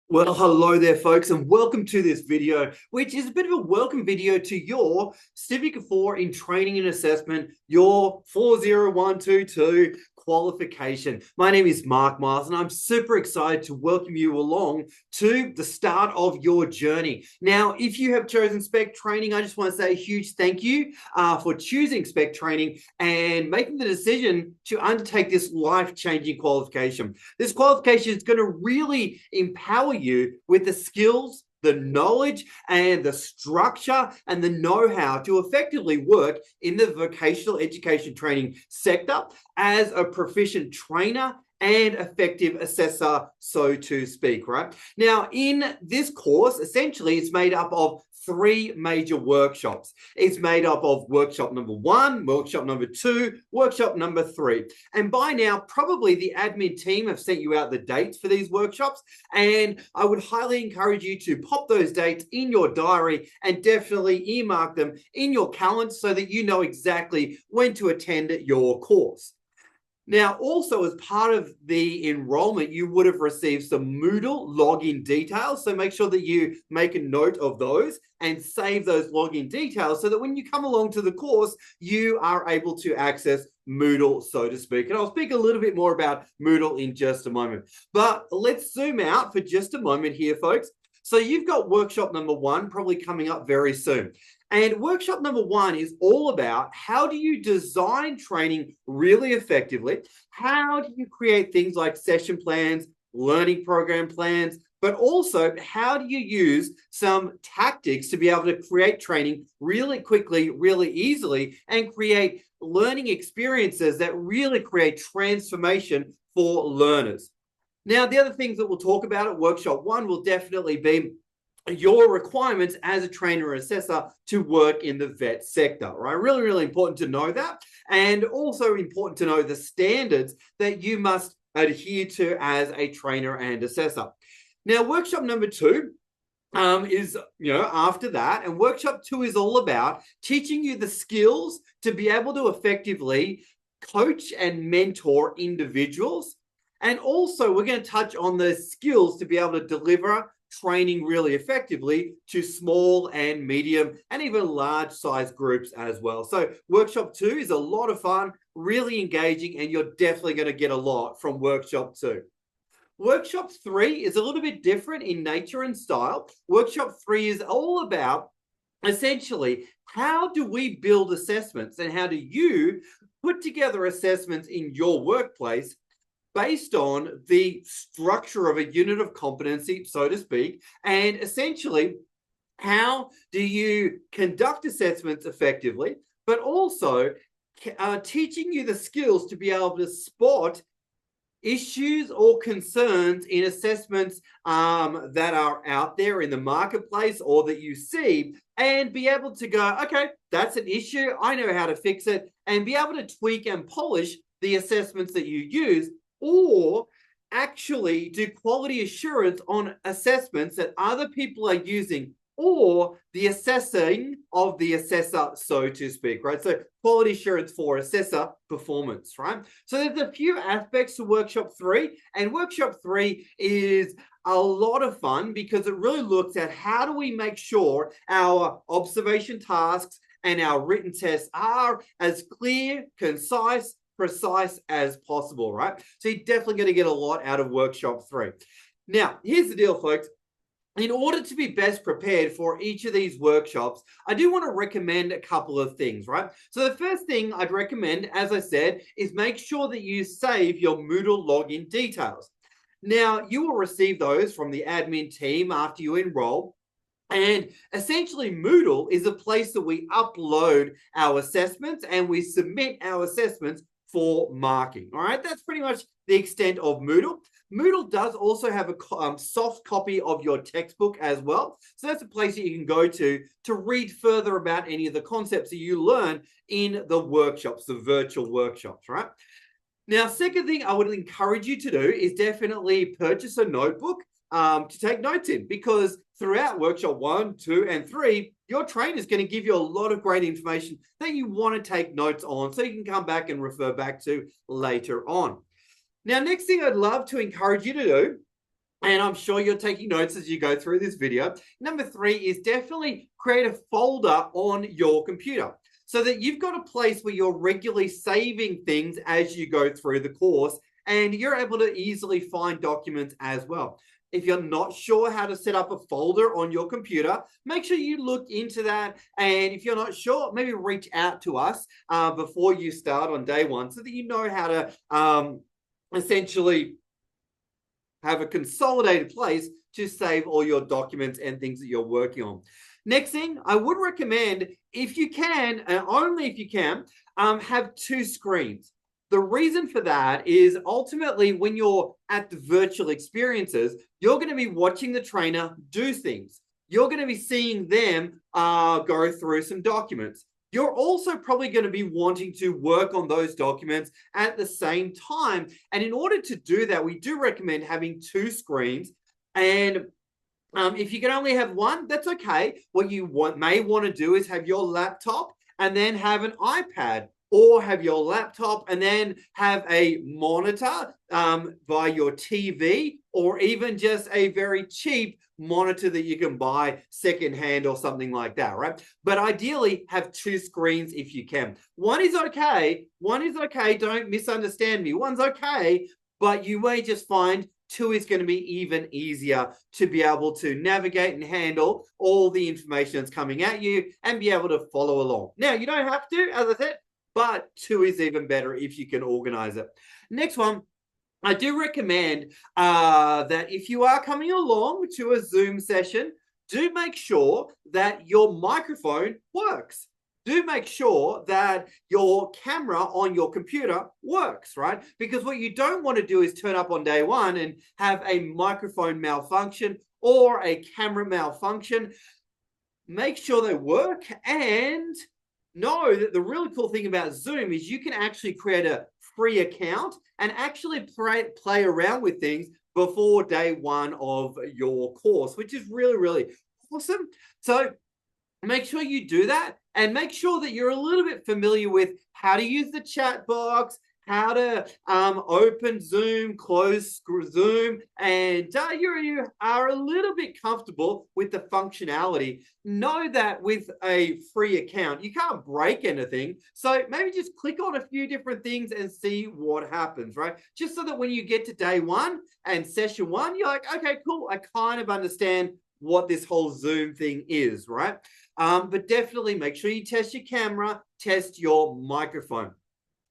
Well, hello there, folks, and welcome to this video, which is a bit of a welcome video to your Civic 4 in Training and Assessment, your 40122 qualification. My name is Mark Miles, and I'm super excited to welcome you along to the start of your journey. Now, if you have chosen Spec Training, I just want to say a huge thank you for choosing Spec Training and making the decision to undertake this life-changing qualification. This qualification is going to really empower you with the skills, the knowledge, and the structure and the know-how to effectively work in the vocational education training sector as a proficient trainer and effective assessor, so to speak, right? Now, in this course, essentially, it's made up of three major workshops. It's made up of workshop number 1, workshop number 2, workshop number 3. And by now, probably the admin team have sent you out the dates for these workshops. And I would highly encourage you to pop those dates in your diary and definitely earmark them in your calendar so that you know exactly when to attend your course. Now, also as part of the enrollment, you would have received some Moodle login details. So make sure that you make a note of those and save those login details so that when you come along to the course, you are able to access Moodle, so to speak. And I'll speak a little bit more about Moodle in just a moment. But let's zoom out for just a moment here, folks. So you've got workshop number 1 probably coming up very soon. And workshop number 1 is all about how do you design training really effectively? How do you create things like session plans, learning program plans, but also how do you use some tactics to be able to create training really quickly, really easily, and create learning experiences that really create transformation for learners. Now, the other things that we'll talk about at workshop 1 will definitely be your requirements as a trainer or assessor to work in the vet sector, right? Really, really important to know that. And also important to know the standards that you must adhere to as a trainer and assessor. Now, workshop number 2 is, after that. And workshop 2 is all about teaching you the skills to be able to effectively coach and mentor individuals. And also, we're going to touch on the skills to be able to deliver training really effectively to small and medium and even large size groups as well. So workshop 2 is a lot of fun, really engaging, and you're definitely going to get a lot from workshop 2. Workshop 3 is a little bit different in nature and style. Workshop 3 is all about essentially how do we build assessments and how do you put together assessments in your workplace based on the structure of a unit of competency, so to speak, and essentially, how do you conduct assessments effectively, but also teaching you the skills to be able to spot issues or concerns in assessments that are out there in the marketplace or that you see, and be able to go, okay, that's an issue, I know how to fix it, and be able to tweak and polish the assessments that you use, or actually do quality assurance on assessments that other people are using, or the assessing of the assessor, so to speak, right? So quality assurance for assessor performance, right? So there's a few aspects to workshop 3, and workshop 3 is a lot of fun because it really looks at how do we make sure our observation tasks and our written tests are as clear, concise, precise as possible, right? So you're definitely going to get a lot out of workshop 3. Now, here's the deal, folks. In order to be best prepared for each of these workshops, I do want to recommend a couple of things, right? So the first thing I'd recommend, as I said, is make sure that you save your Moodle login details. Now, you will receive those from the admin team after you enroll. And essentially, Moodle is a place that we upload our assessments and we submit our assessments for marking. All right, that's pretty much the extent of Moodle. Moodle does also have a soft copy of your textbook as well. So that's a place that you can go to read further about any of the concepts that you learn in the workshops, the virtual workshops, right? Now, second thing I would encourage you to do is definitely purchase a notebook to take notes in, because throughout workshop 1, 2, and 3, your trainer is going to give you a lot of great information that you want to take notes on so you can come back and refer back to later on. Now, next thing I'd love to encourage you to do And I'm sure you're taking notes as you go through this video. Number 3 is definitely create a folder on your computer so that you've got a place where you're regularly saving things as you go through the course, and you're able to easily find documents as well. If you're not sure how to set up a folder on your computer, make sure you look into that. And if you're not sure, maybe reach out to us before you start on day 1 so that you know how to essentially have a consolidated place to save all your documents and things that you're working on. Next thing, I would recommend, if you can, and only if you can, have 2 screens. The reason for that is ultimately when you're at the virtual experiences, you're going to be watching the trainer do things. You're going to be seeing them go through some documents. You're also probably going to be wanting to work on those documents at the same time. And in order to do that, we do recommend having 2 screens. And if you can only have one, that's okay. What you may want to do is have your laptop and then have an iPad, or have your laptop and then have a monitor by your TV, or even just a very cheap monitor that you can buy secondhand or something like that, right? But ideally, have 2 screens if you can. One is okay. One is okay. Don't misunderstand me. One's okay, but you may just find 2 is going to be even easier to be able to navigate and handle all the information that's coming at you and be able to follow along. Now, you don't have to, as I said, but 2 is even better if you can organize it. Next one, I do recommend that if you are coming along to a Zoom session, do make sure that your microphone works. Do make sure that your camera on your computer works, right? Because what you don't want to do is turn up on day 1 and have a microphone malfunction or a camera malfunction. Make sure they work, and know that the really cool thing about Zoom is you can actually create a free account and actually play around with things before day 1 of your course, which is really, really awesome. So make sure you do that, and make sure that you're a little bit familiar with how to use the chat box, how to open Zoom, close Zoom, and you are a little bit comfortable with the functionality. Know that with a free account, you can't break anything. So maybe just click on a few different things and see what happens, right? Just so that when you get to day 1 and session 1, you're like, okay, cool, I kind of understand what this whole Zoom thing is, right? But definitely make sure you test your camera, test your microphone.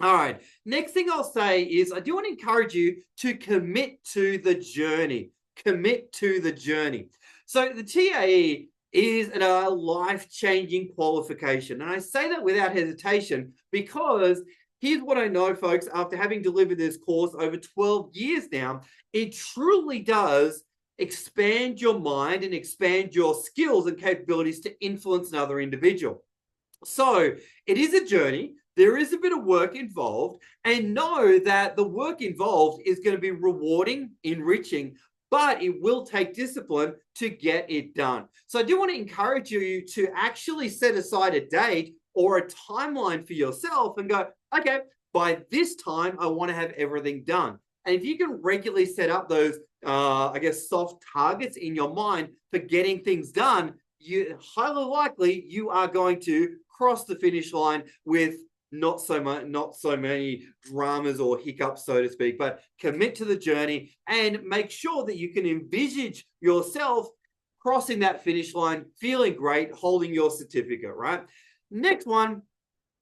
All right, next thing I'll say is I do want to encourage you to commit to the journey. Commit to the journey. So the TAE is a life-changing qualification. And I say that without hesitation because here's what I know, folks, after having delivered this course over 12 years now, it truly does expand your mind and expand your skills and capabilities to influence another individual. So it is a journey. There is a bit of work involved, and know that the work involved is going to be rewarding, enriching, but it will take discipline to get it done. So I do want to encourage you to actually set aside a date or a timeline for yourself and go, okay, by this time, I want to have everything done. And if you can regularly set up those, I guess, soft targets in your mind for getting things done, you highly likely you are going to cross the finish line with not so many dramas or hiccups, so to speak, but commit to the journey and make sure that you can envisage yourself crossing that finish line, feeling great, holding your certificate, right? Next one,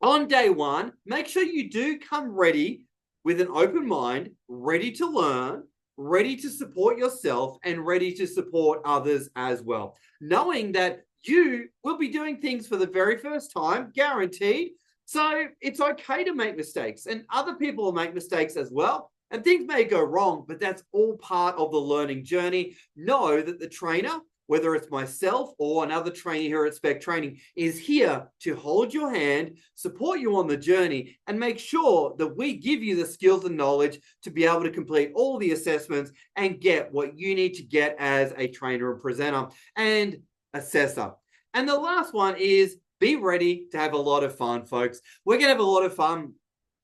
on day 1, make sure you do come ready with an open mind, ready to learn, ready to support yourself, and ready to support others as well. Knowing that you will be doing things for the very first time, guaranteed. So it's okay to make mistakes, and other people will make mistakes as well. And things may go wrong, but that's all part of the learning journey. Know that the trainer, whether it's myself or another trainer here at Spec Training, is here to hold your hand, support you on the journey, and make sure that we give you the skills and knowledge to be able to complete all the assessments and get what you need to get as a trainer and presenter and assessor. And the last one is be ready to have a lot of fun, folks. We're going to have a lot of fun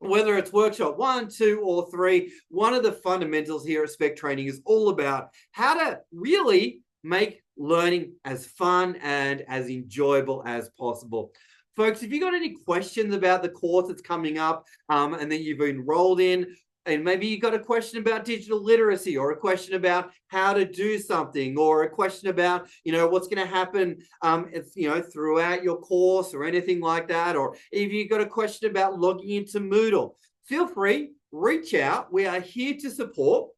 Whether it's workshop 1, 2, or 3, one of the fundamentals here at Spec Training is all about how to really make learning as fun and as enjoyable as possible. Folks, if you've got any questions about the course that's coming up and that you've enrolled in, and maybe you got a question about digital literacy, or a question about how to do something, or a question about, what's going to happen, throughout your course, or anything like that, or if you got a question about logging into Moodle, feel free, reach out. We are here to support,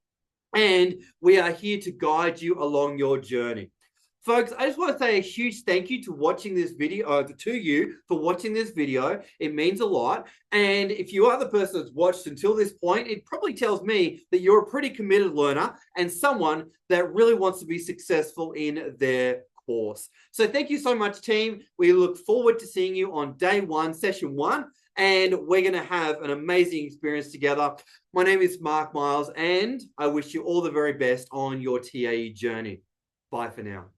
and we are here to guide you along your journey. Folks, I just want to say a huge thank you to watching this video, to you for watching this video. It means a lot. And if you are the person that's watched until this point, it probably tells me that you're a pretty committed learner and someone that really wants to be successful in their course. So thank you so much, team. We look forward to seeing you on day 1, session 1, and we're going to have an amazing experience together. My name is Mark Miles, and I wish you all the very best on your TAE journey. Bye for now.